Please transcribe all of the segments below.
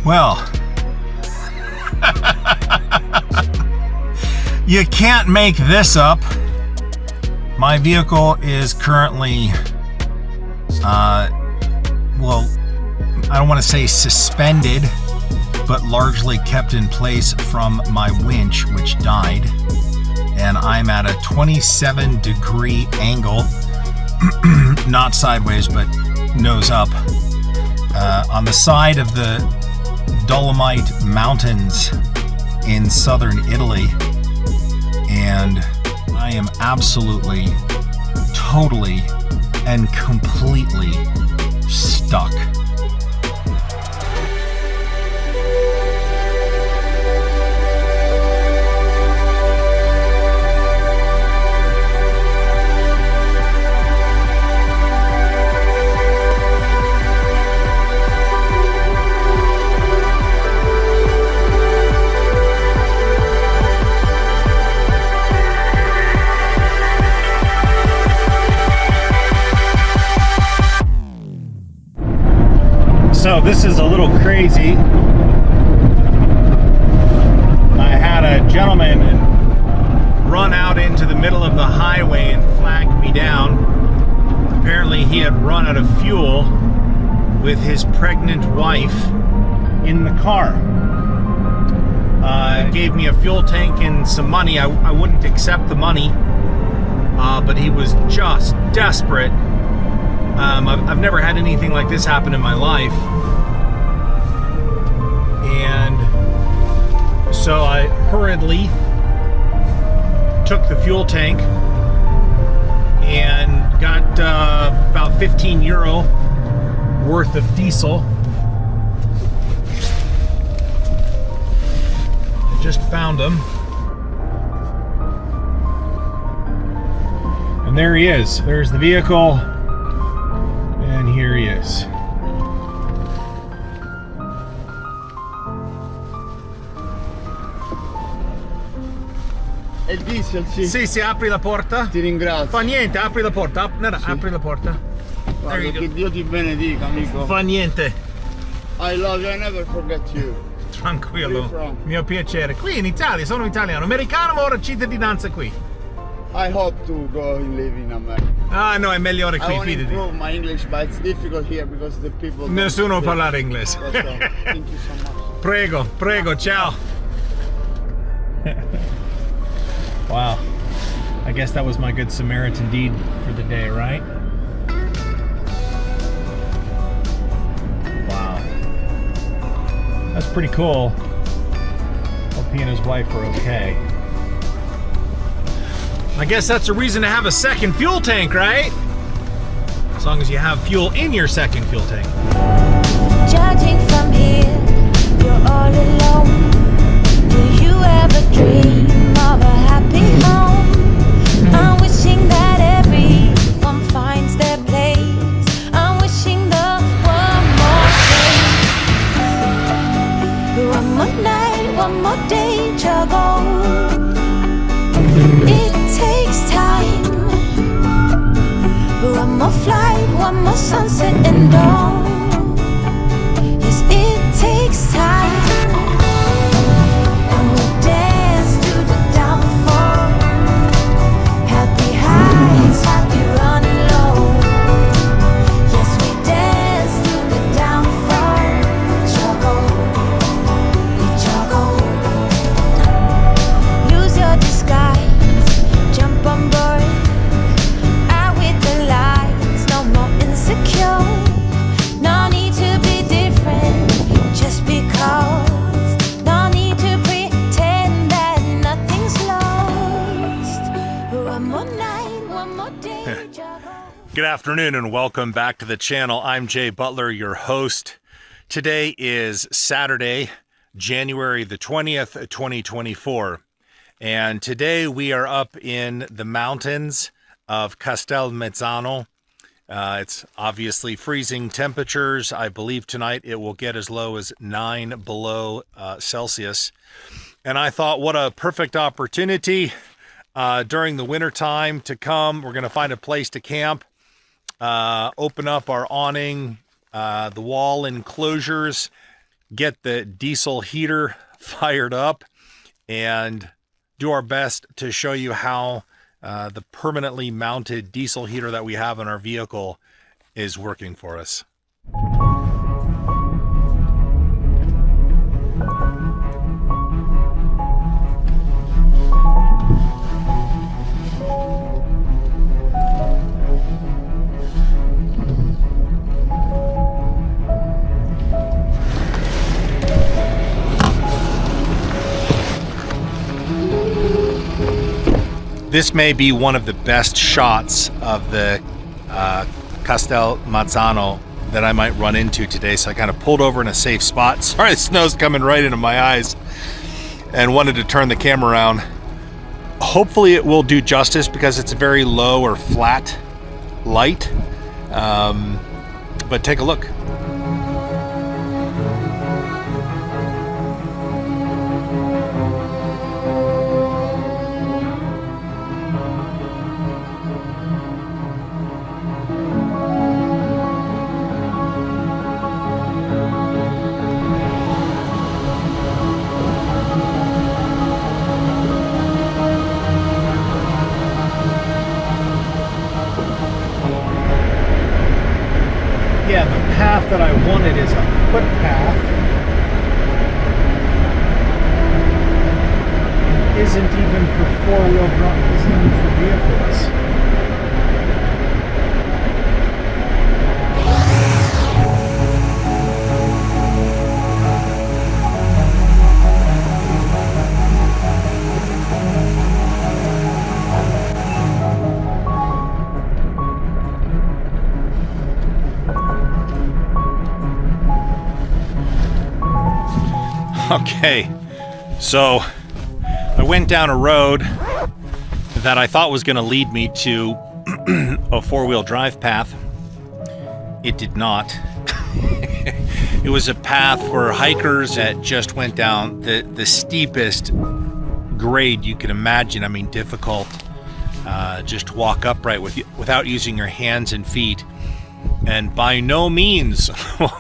Well, you can't make this up. My vehicle is currently, well, I don't want to say suspended, but largely kept in place from my winch, which died. And I'm at a 27-degree angle, not sideways, but nose up, on the side of the Dolomite Mountains in southern Italy. And I am absolutely, totally, and completely stuck. So this is a little crazy. I had a gentleman run out into the middle of the highway and flag me down. Apparently he had run out of fuel with his pregnant wife in the car. Gave me a fuel tank and some money. I wouldn't accept the money, but he was just desperate. I've never had anything like this happen in my life. And so I hurriedly took the fuel tank and got about 15 euro worth of diesel. I just found him. And there he is. There's the vehicle. And here he is. È il diesel, sì. Sì, apri la porta. Ti ringrazio. Fa niente, apri la porta. Apri la porta. Guarda, che Dio ti benedica, amico. Fa niente. I love you, I never forget you. Tranquillo. Mio piacere. Qui in Italia, sono italiano. Americano, ma ora cittadinanza qui. I hope to go and live in America. Ah no, è meglio qui, I want to fidati. improve my English, but it's difficult here because the people... Nessuno parlare inglese. That's right. Thank you so much. Prego, ciao. Wow. I guess that was my good Samaritan deed for the day, right? Wow. That's pretty cool. Hope he and his wife are okay. I guess that's a reason to have a second fuel tank, right? As long as you have fuel in your second fuel tank. Judging from here, you're all alone. Do you ever dream of a happy home? I'm wishing that everyone finds their place. I'm wishing the one more day, one more night, one more day to go. It takes time. One more flight, one more sunset and dawn. Yes, it takes time. And we'll dance to the downfall. Happy highs, happy running low. Yes, we dance to the downfall. We juggle. Lose your disguise. Jump on board, out with the lights, no more insecure. No need to be different, just because. No need to pretend that nothing's lost. One more night, one more day. Good afternoon and welcome back to the channel. I'm Jay Butler, your host. Today is Saturday, January the 20th, 2024. And today we are up in the mountains of Castelmezzano. It's obviously freezing temperatures. I believe tonight it will get as low as 9 below Celsius. And I thought, what a perfect opportunity during the winter time to come. We're going to find a place to camp, open up our awning, the wall enclosures, get the diesel heater fired up and do our best to show you how the permanently mounted diesel heater that we have in our vehicle is working for us. This may be one of the best shots of the Castelmezzano that I might run into today, so I kind of pulled over in a safe spot. Sorry, the snow's coming right into my eyes, and wanted to turn the camera around. Hopefully it will do justice because it's a very low or flat light, but take a look. Yeah, the path that I wanted is a footpath. It isn't even for four-wheel drive, isn't even for vehicles. Okay, so I went down a road that I thought was going to lead me to a four-wheel drive path. It did not. It was a path for hikers that just went down the steepest grade you can imagine. I mean, difficult. Just walk upright without using your hands and feet. And by no means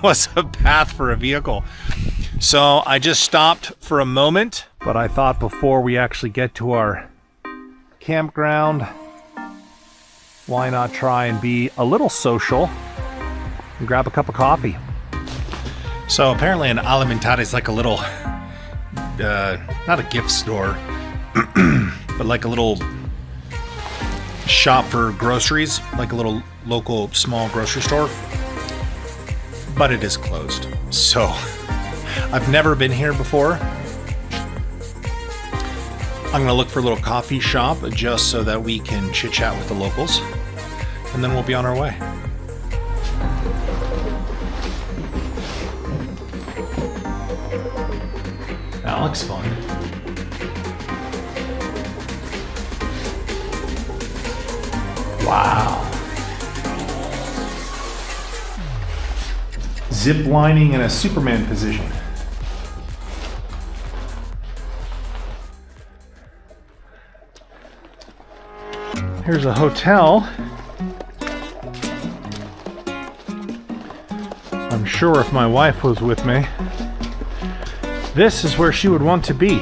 was a path for a vehicle. So I just stopped for a moment, but I thought before we actually get to our campground, why not try and be a little social and grab a cup of coffee. So apparently an alimentare is like a little, not a gift store, but like a little shop for groceries, like a little local small grocery store, but it is closed. So I've never been here before. I'm gonna look for a little coffee shop just so that we can chit chat with the locals, and then we'll be on our way. That looks fun. Wow. Zip lining in a Superman position. Here's a hotel. I'm sure if my wife was with me, this is where she would want to be,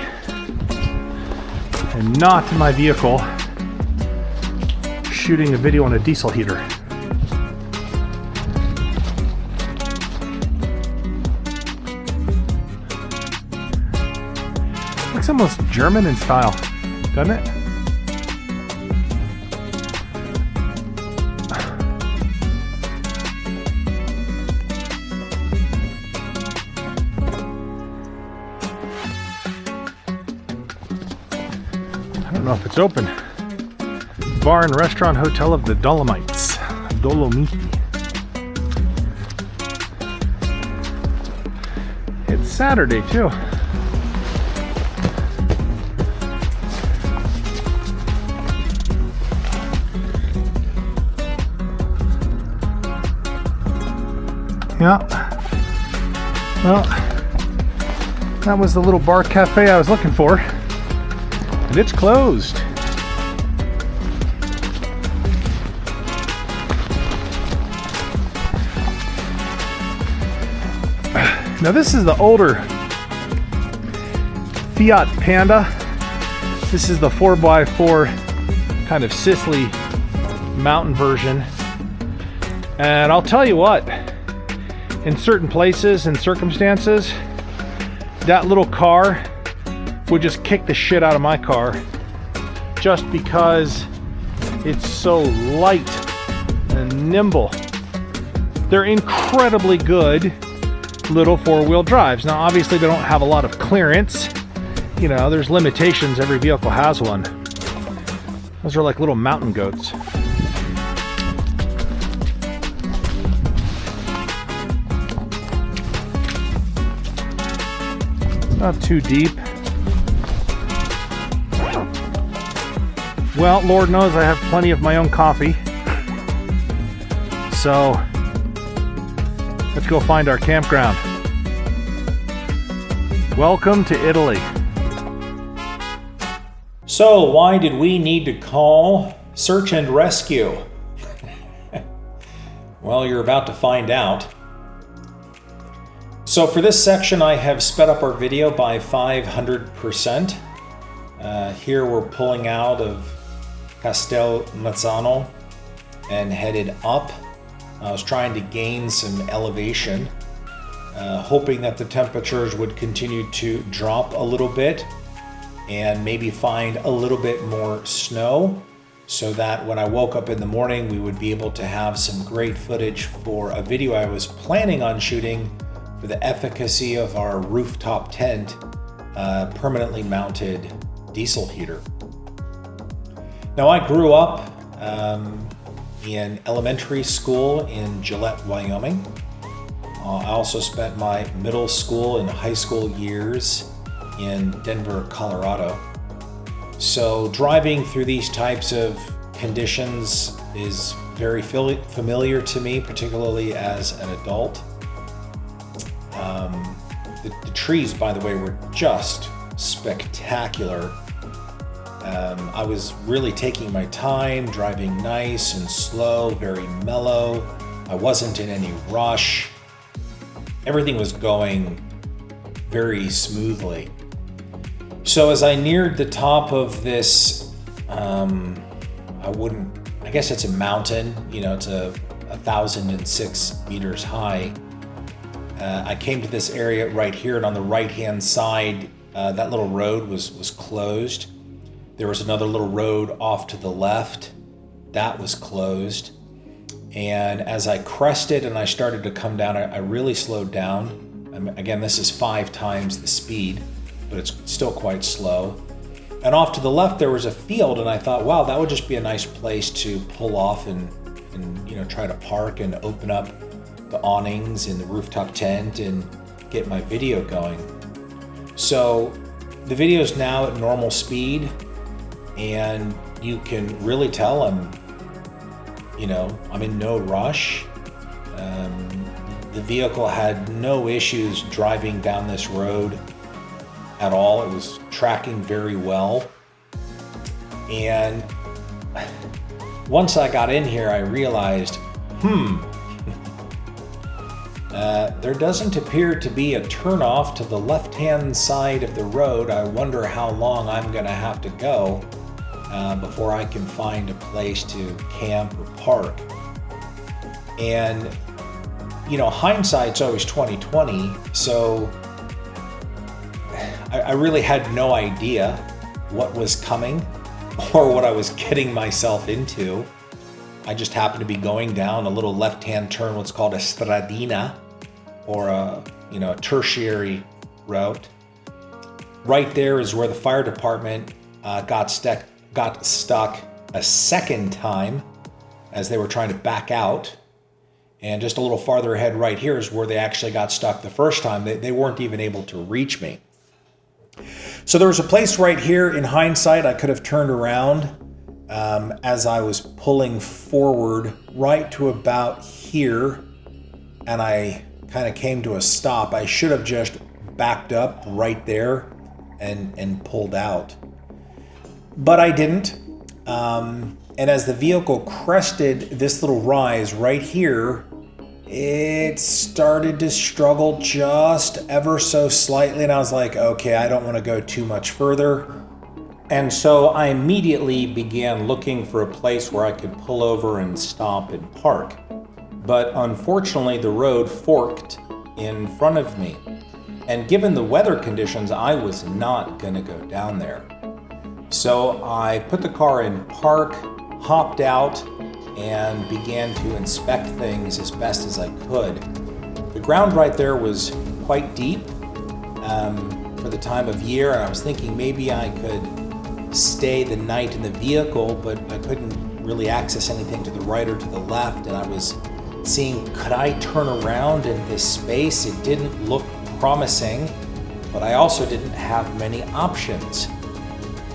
and not in my vehicle shooting a video on a diesel heater. Looks almost German in style, doesn't it? I don't know if it's open. Bar and restaurant hotel of the Dolomites. Dolomites. It's Saturday too. Yeah. Well, that was the little bar cafe I was looking for. And it's closed. Now this is the older Fiat Panda. This is the 4x4 kind of Sicily mountain version. And I'll tell you what, in certain places and circumstances, that little car would just kick the shit out of my car just because it's so light and nimble. They're incredibly good little four-wheel drives. Now obviously they don't have a lot of clearance. You know, there's limitations, every vehicle has one. Those are like little mountain goats. Not too deep. Well, Lord knows I have plenty of my own coffee. So, let's go find our campground. Welcome to Italy. So, why did we need to call search and rescue? Well, you're about to find out. So for this section, I have sped up our video by 500%. Here we're pulling out of Castelmezzano and headed up. I was trying to gain some elevation, hoping that the temperatures would continue to drop a little bit and maybe find a little bit more snow so that when I woke up in the morning, we would be able to have some great footage for a video I was planning on shooting for the efficacy of our rooftop tent, permanently mounted diesel heater. Now I grew up in elementary school in Gillette, Wyoming. I also spent my middle school and high school years in Denver, Colorado. So driving through these types of conditions is very familiar to me, particularly as an adult. The trees, by the way, were just spectacular. I was really taking my time, driving nice and slow, very mellow. I wasn't in any rush. Everything was going very smoothly. So as I neared the top of this, I guess it's a mountain, you know, it's a 1,006 meters high. I came to this area right here, and on the right-hand side, that little road was closed. There was another little road off to the left that was closed. And as I crested and I started to come down, I really slowed down. Again, this is 5 times the speed, but it's still quite slow. And off to the left, there was a field, and I thought, wow, that would just be a nice place to pull off and you know, try to park and open up the awnings in the rooftop tent and get my video going. So the video is now at normal speed, and you can really tell I'm in no rush. The vehicle had no issues driving down this road at all. It was tracking very well. And once I got in here, I realized, there doesn't appear to be a turnoff to the left-hand side of the road. I wonder how long I'm gonna have to go before I can find a place to camp or park. And you know, hindsight's always 20/20, so I really had no idea what was coming or what I was getting myself into. I just happened to be going down a little left-hand turn, what's called a stradina, or a tertiary route. Right there is where the fire department got stuck a second time as they were trying to back out. And just a little farther ahead right here is where they actually got stuck the first time. They weren't even able to reach me. So there was a place right here, in hindsight, I could have turned around as I was pulling forward right to about here, and I kind of came to a stop. I should have just backed up right there and pulled out. But I didn't. And as the vehicle crested this little rise right here, it started to struggle just ever so slightly, and I was like, okay, I don't want to go too much further. And so I immediately began looking for a place where I could pull over and stop and park. But unfortunately, the road forked in front of me. And given the weather conditions, I was not gonna go down there. So I put the car in park, hopped out, and began to inspect things as best as I could. The ground right there was quite deep for the time of year, and I was thinking maybe I could stay the night in the vehicle, but I couldn't really access anything to the right or to the left, and I was seeing, could I turn around in this space? It didn't look promising, but I also didn't have many options.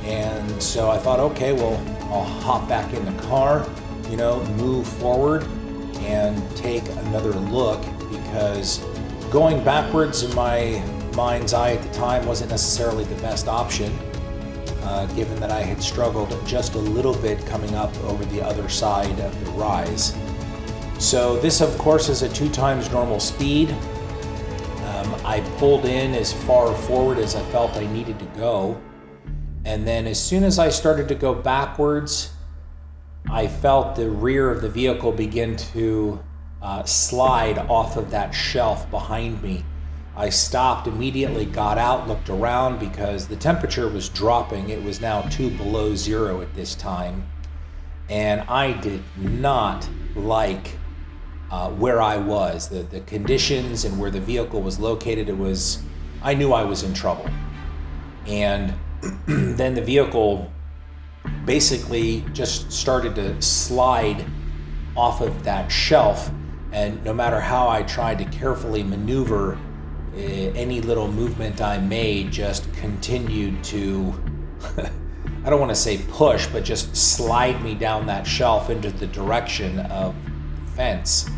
And so I thought, okay, well, I'll hop back in the car, move forward and take another look, because going backwards in my mind's eye at the time wasn't necessarily the best option, given that I had struggled just a little bit coming up over the other side of the rise. So this, of course, is a 2 times normal speed. I pulled in as far forward as I felt I needed to go. And then as soon as I started to go backwards, I felt the rear of the vehicle begin to slide off of that shelf behind me. I stopped immediately, got out, looked around, because the temperature was dropping. It was now 2 below zero at this time. And I did not like where I was, the conditions and where the vehicle was located. I knew I was in trouble. And then the vehicle basically just started to slide off of that shelf, and no matter how I tried to carefully maneuver, any little movement I made just continued to I don't want to say push, but just slide me down that shelf into the direction of the fence.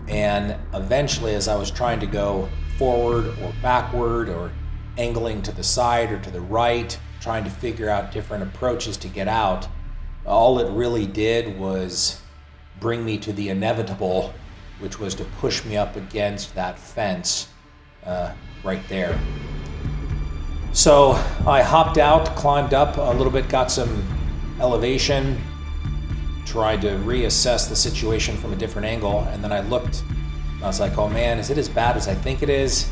And eventually, as I was trying to go forward or backward or angling to the side or to the right, trying to figure out different approaches to get out, all it really did was bring me to the inevitable, which was to push me up against that fence right there. So I hopped out, climbed up a little bit, got some elevation, tried to reassess the situation from a different angle, and then I looked, and I was like, oh man, is it as bad as I think it is?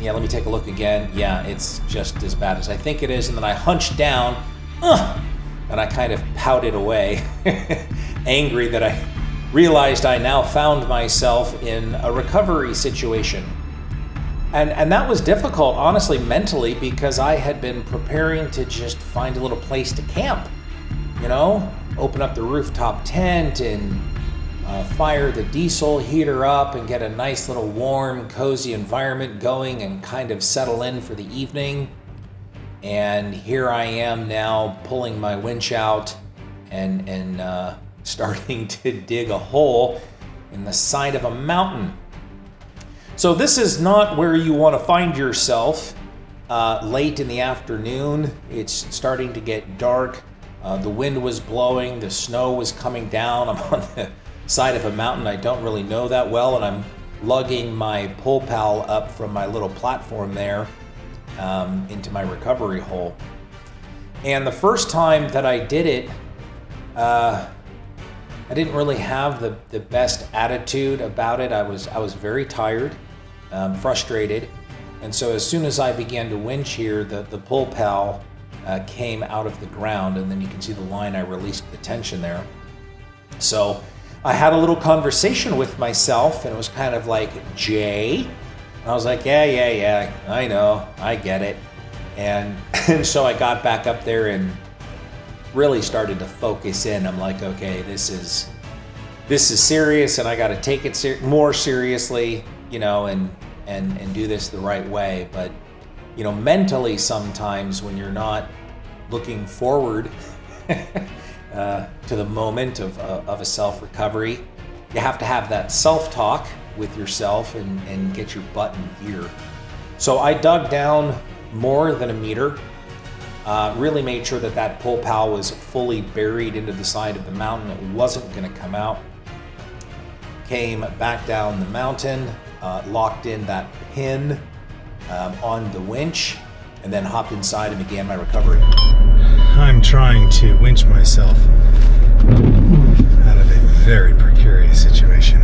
Yeah, let me take a look again. Yeah, it's just as bad as I think it is. And then I hunched down, and I kind of pouted away, angry that I realized I now found myself in a recovery situation. And that was difficult, honestly, mentally, because I had been preparing to just find a little place to camp, open up the rooftop tent and fire the diesel heater up and get a nice little warm, cozy environment going and kind of settle in for the evening. And here I am now pulling my winch out and starting to dig a hole in the side of a mountain. So this is not where you want to find yourself late in the afternoon. It's starting to get dark. The wind was blowing, the snow was coming down. I'm on the side of a mountain I don't really know that well, and I'm lugging my pull pal up from my little platform there into my recovery hole. And the first time that I did it, I didn't really have the best attitude about it. I was very tired, frustrated, and so as soon as I began to winch here, the pull pal came out of the ground, and then you can see the line I released the tension there. So I had a little conversation with myself, and it was kind of like, Jay? And I was like, yeah, I know, I get it. And so I got back up there and really started to focus in. I'm like, okay, this is serious, and I got to take it more seriously, and do this the right way. But mentally, sometimes when you're not looking forward to the moment of a self-recovery, you have to have that self-talk with yourself and get your butt in gear. So I dug down more than a meter, really made sure that pull pal was fully buried into the side of the mountain. It wasn't going to come out. came back down the mountain, locked in that pin on the winch, and then hopped inside and began my recovery. I'm trying to winch myself out of a very precarious situation.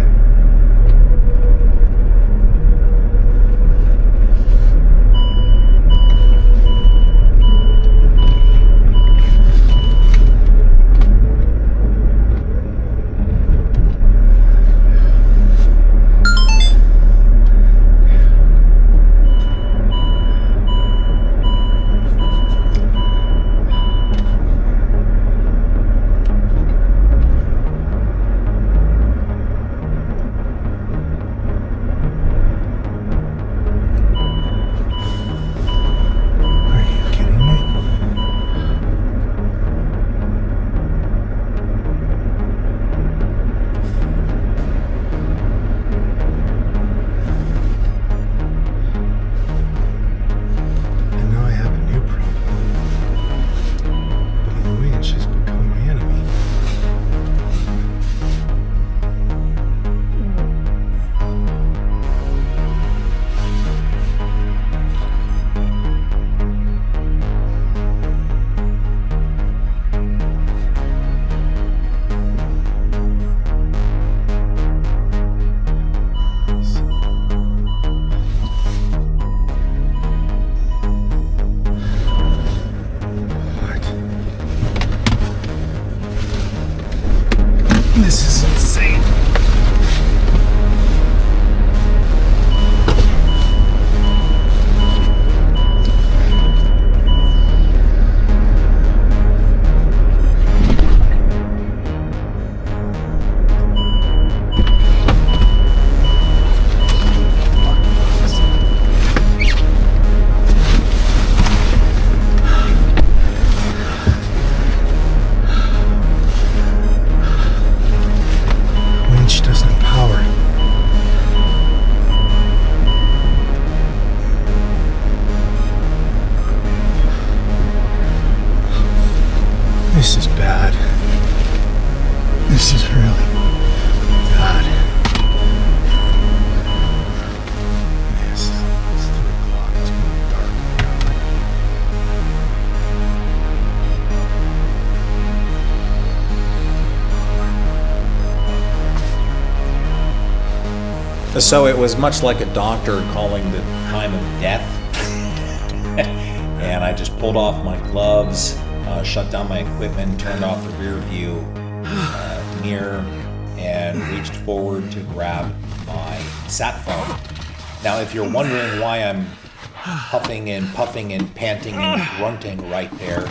This is insane. This is bad. This is really bad. Yes, it's 3 o'clock. It's going to be dark. So it was much like a doctor calling the time of death. And I just pulled off my gloves, shut down my equipment, turned off the rear view mirror, and reached forward to grab my sat phone. Now, if you're wondering why I'm huffing and puffing and panting and grunting right there,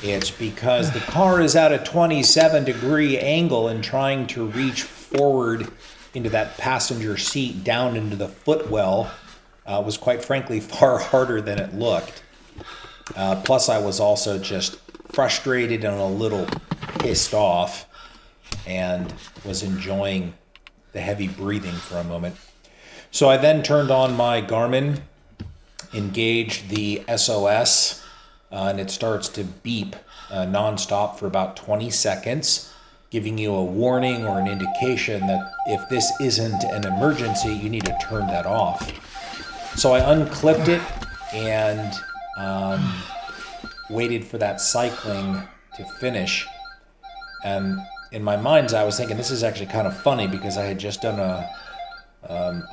it's because the car is at a 27-degree angle and trying to reach forward into that passenger seat down into the footwell was quite frankly far harder than it looked. Plus, I was also just frustrated and a little pissed off and was enjoying the heavy breathing for a moment. So I then turned on my Garmin, engaged the SOS, and it starts to beep nonstop for about 20 seconds, giving you a warning or an indication that if this isn't an emergency, you need to turn that off. So I unclipped it and waited for that cycling to finish. And in my mind's eye, I was thinking this is actually kind of funny because I had just done a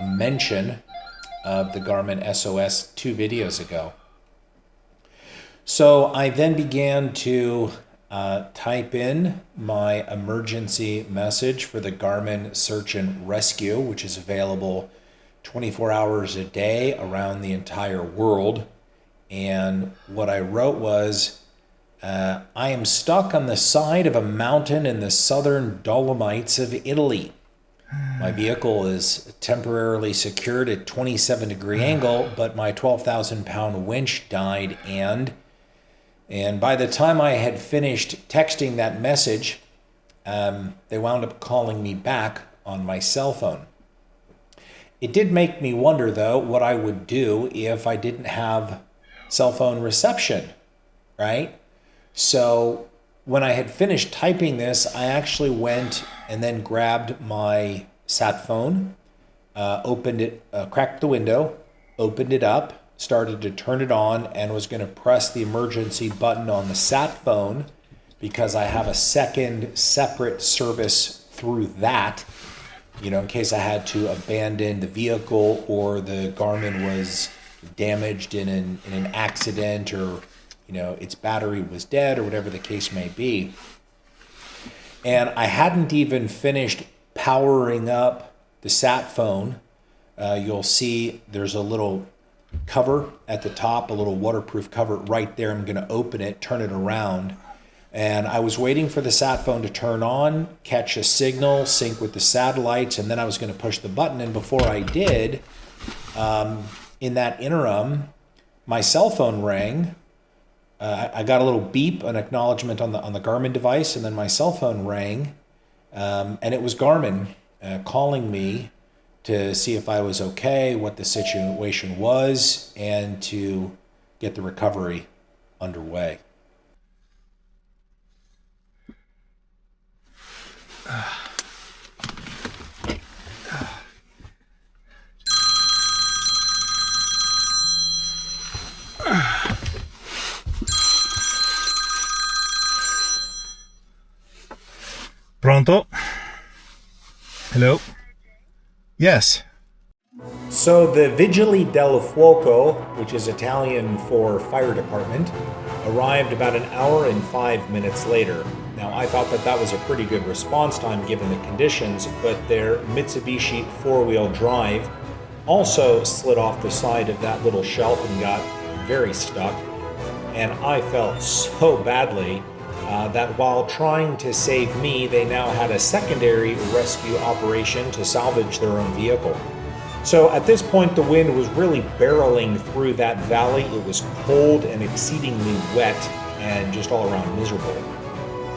mention of the Garmin SOS 2 videos ago. So I then began to type in my emergency message for the Garmin Search and Rescue, which is available 24 hours a day around the entire world. And what I wrote was, I am stuck on the side of a mountain in the southern Dolomites of Italy. My vehicle is temporarily secured at 27-degree angle, but my 12,000-pound winch died, and by the time I had finished texting that message, they wound up calling me back on my cell phone. It did make me wonder, though, what I would do if I didn't have cell phone reception, right? So when I had finished typing this, I actually went and then grabbed my sat phone, opened it, cracked the window, opened it up, started to turn it on, and was going to press the emergency button on the sat phone because I have a second separate service through that, in case I had to abandon the vehicle or the Garmin was damaged in an accident, or its battery was dead, or whatever the case may be. And I hadn't even finished powering up the sat phone. You'll see there's a little cover at the top, a little waterproof cover right there. I'm going to open it, turn it around. And I was waiting for the sat phone to turn on, catch a signal, sync with the satellites, and then I was going to push the button. And before I did, in that interim, my cell phone rang. I got a little beep, an acknowledgement on the Garmin device, and then my cell phone rang, and it was Garmin calling me to see if I was okay, what the situation was, and to get the recovery underway. Pronto? Hello? Yes. So the Vigili del Fuoco, which is Italian for fire department, arrived about an hour and 5 minutes later. Now, I thought that was a pretty good response time given the conditions, but their Mitsubishi four-wheel drive also slid off the side of that little shelf and got very stuck. And I felt so badly that while trying to save me, they now had a secondary rescue operation to salvage their own vehicle. So at this point, the wind was really barreling through that valley. It was cold and exceedingly wet and just all around miserable.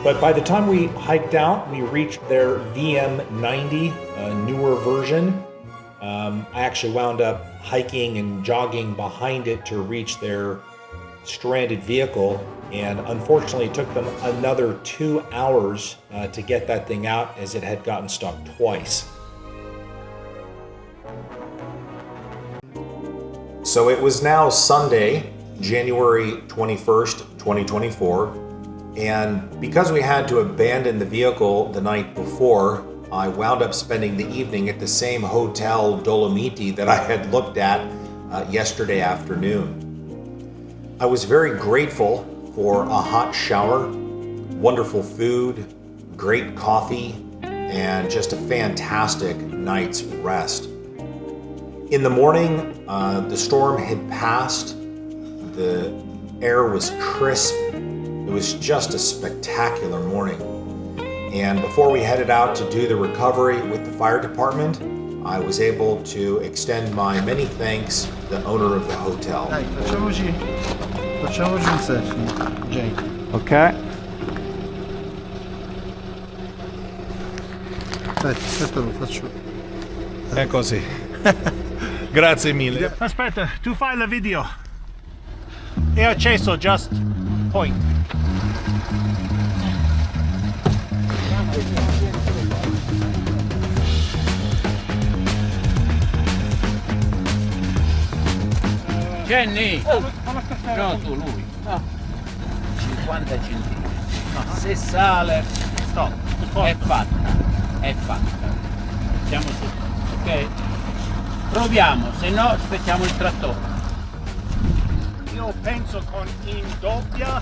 But by the time we hiked out, we reached their VM90, a newer version. I actually wound up hiking and jogging behind it to reach their stranded vehicle, and unfortunately it took them another 2 hours to get that thing out, as it had gotten stuck twice. So it was now Sunday, January 21st, 2024, and because we had to abandon the vehicle the night before, I wound up spending the evening at the same hotel, Dolomites, that I had looked at yesterday afternoon. I was very grateful for a hot shower, wonderful food, great coffee, and just a fantastic night's rest. In the morning, the storm had passed. The air was crisp. It was just a spectacular morning. And before we headed out to do the recovery with the fire department, I was able to extend my many thanks to the owner of the hotel. Dai, facciamoci un selfie, Jake. Ok. Aspetta, lo faccio. È così. Grazie mille. Aspetta, tu fai la video. È acceso, just point. Jenny! No, tu, lui. 50 centimetri. Se sale, Stop. è fatta. È fatta. Siamo su. Ok? Proviamo, se no aspettiamo il trattore. Io penso con in doppia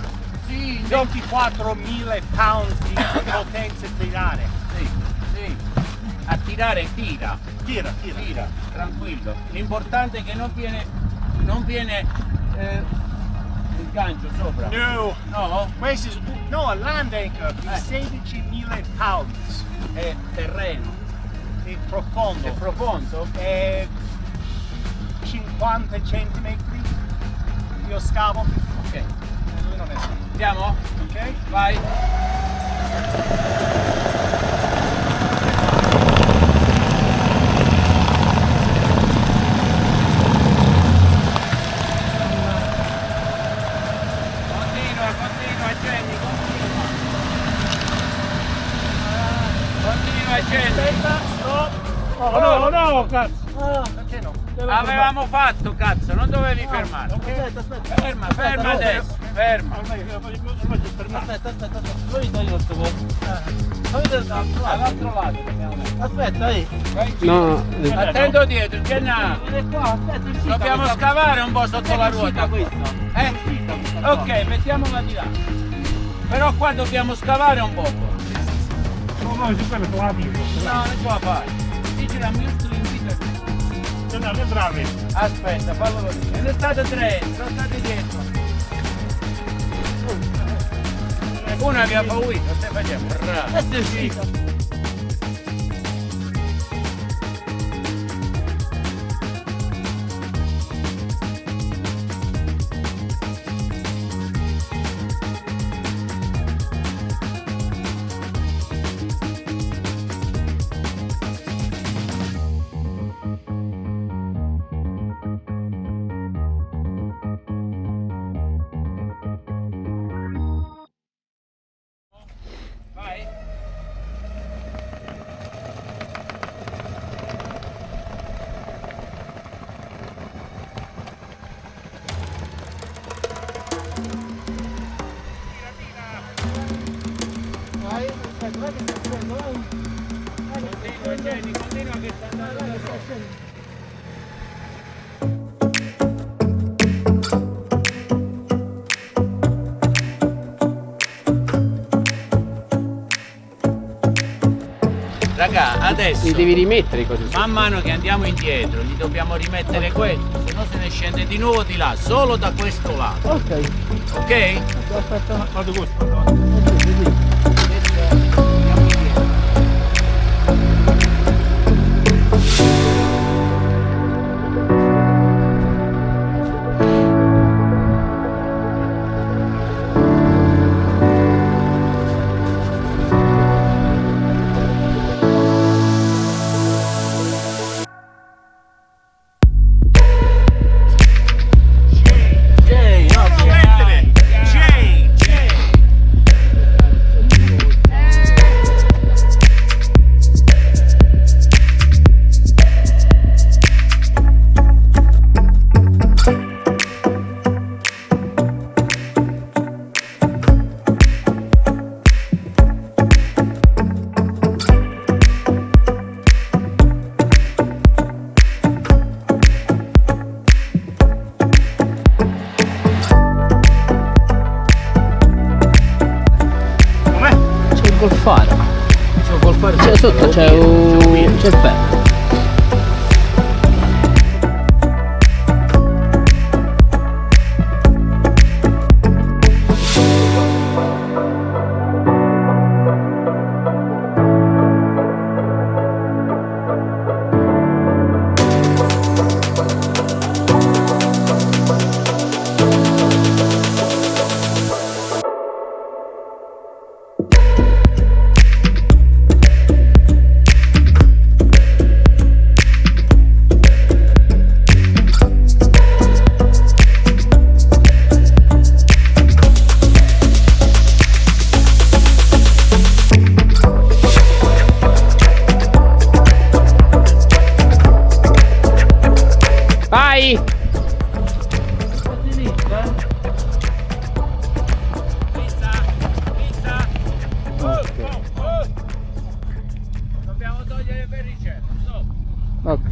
Sì, 24.000 pound di potenza tirare. sì, sì. A tirare tira. Tira. Tira, tranquillo. L'importante è che non viene il gancio sopra. No. No? Questo è no, land anchor di 16.000 pounds. È terreno. È profondo. È profondo? È 50 centimetri. Io scavo. Ok. Lui non è scavo. Andiamo? Ok? Vai. Continua Jenny, continua. Continua Jenny. Aspetta, stop. No, cazzo! Avevamo fatto, cazzo, non dovevi fermare. Ferma adesso, ferma. All'altro lato. Aspetta, No. Attento dietro, che no. Dobbiamo scavare un po' sotto la ruota. Ok, mettiamola di là. Però qua dobbiamo scavare un po'. No, no, su quello sono amico. No, non ce la fai. Dici la mia invita. No, che bravi. Aspetta, fallo così. E ne state tre, sono stati dietro. Uno aveva paura, stai facendo. Bravo. Vai. Continua, Jenny, continua che sta andando da sopra. Raga, adesso Li devi rimettere così. man mano che andiamo indietro gli dobbiamo rimettere questo, se no se ne scende di nuovo di là, solo da questo lato. Ok. Ok? Aspetta. Vado questo. Golfare. C'è sotto c'è un... c'è il ferro. Vai! Dobbiamo togliere il verricello, stop. Ok.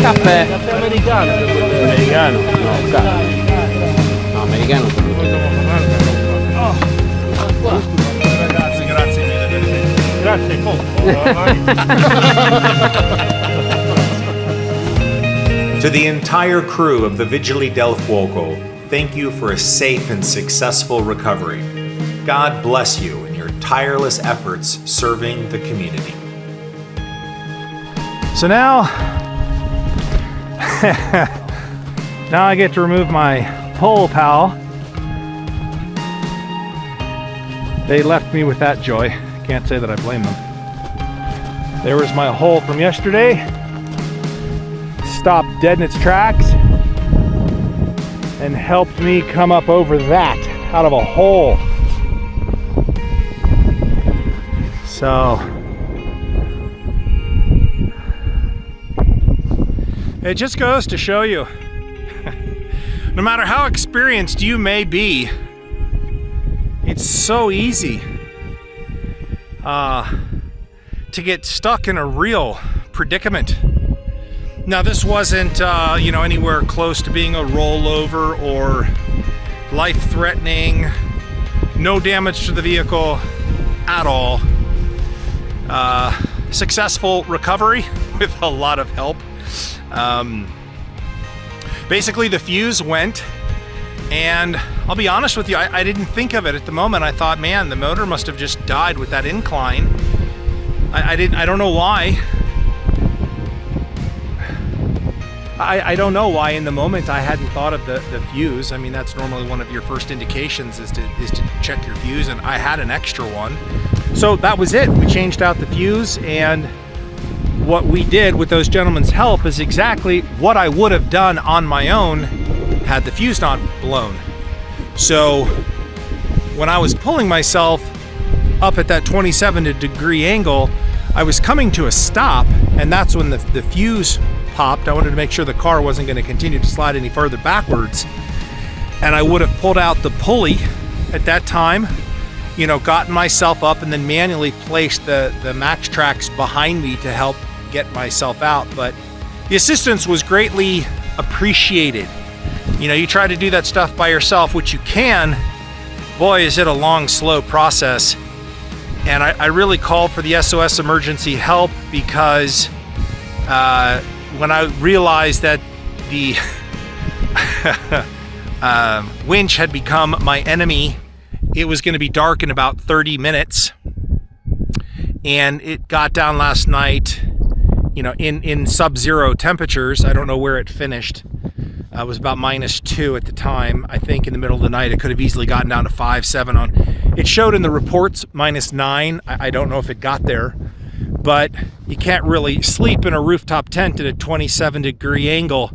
Caffè. Caffè americano. Americano? No, caffè. No, americano. Ragazzi, grazie. To the entire crew of the Vigili del Fuoco, thank you for a safe and successful recovery. God bless you in your tireless efforts serving the community. So now, now I get to remove my pole pal. They left me with that joy. Can't say that I blame them. There was my hole from yesterday. Stopped dead in its tracks and helped me come up over that out of a hole. So it just goes to show you, no matter how experienced you may be, it's so easy to get stuck in a real predicament. Now, this wasn't, anywhere close to being a rollover or life-threatening. No damage to the vehicle at all. Successful recovery with a lot of help. Basically, the fuse went, and I'll be honest with you, I didn't think of it at the moment. I thought, man, the motor must have just died with that incline. I don't know why. I don't know why in the moment I hadn't thought of the fuse. I mean, that's normally one of your first indications is to check your fuse, and I had an extra one. So that was it. We changed out the fuse, and what we did with those gentlemen's help is exactly what I would have done on my own had the fuse not blown. So when I was pulling myself up at that 27-degree angle, I was coming to a stop, and that's when the fuse popped. I wanted to make sure the car wasn't going to continue to slide any further backwards, and I would have pulled out the pulley at that time, gotten myself up and then manually placed the max tracks behind me to help get myself out. But the assistance was greatly appreciated. You try to do that stuff by yourself, which you can. Boy, is it a long, slow process. And I really called for the SOS emergency help because when I realized that the winch had become my enemy, it was going to be dark in about 30 minutes. And it got down last night, in sub-zero temperatures. I don't know where it finished. It was about -2 at the time. I think in the middle of the night, it could have easily gotten down to 5, 7 on. It showed in the reports -9. I don't know if it got there. But you can't really sleep in a rooftop tent at a 27-degree angle.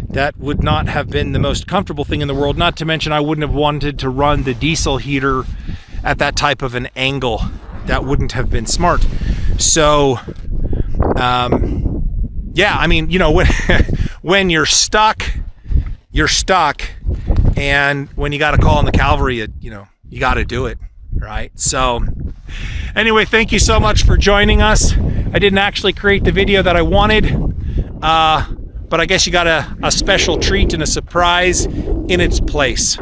That would not have been the most comfortable thing in the world. Not to mention, I wouldn't have wanted to run the diesel heater at that type of an angle. That wouldn't have been smart. So, when you're stuck, you're stuck. And when you got to call in the cavalry, you got to do it, right? So, anyway, thank you so much for joining us. I didn't actually create the video that I wanted, but I guess you got a special treat and a surprise in its place.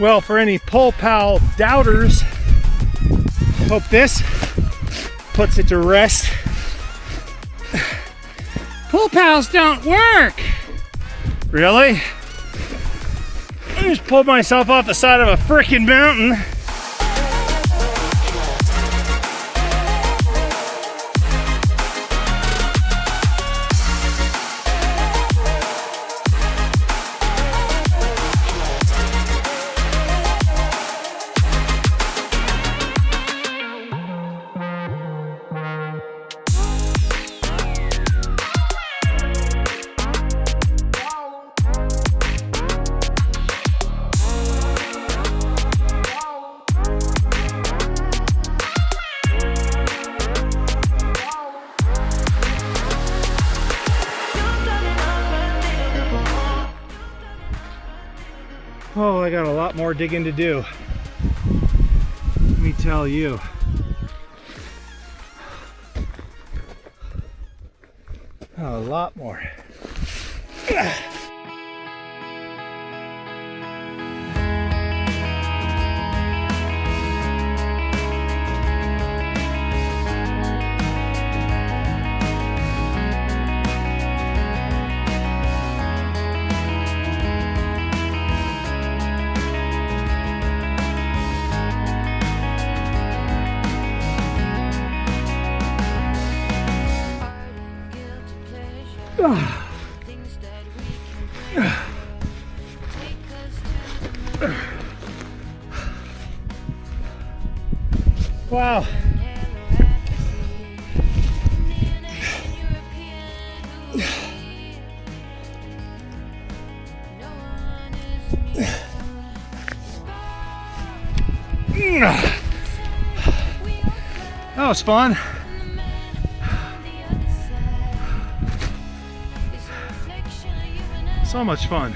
Well, for any Pole Pal doubters, hope this puts it to rest. Pole Pals don't work! Really? I just pulled myself off the side of a frickin' mountain. Oh, I got a lot more digging to do. Let me tell you. A lot more. Wow. That was fun. So much fun.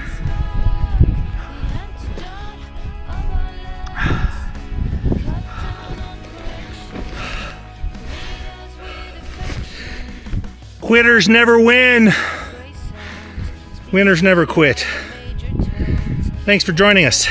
Quitters never win. Winners never quit. Thanks for joining us.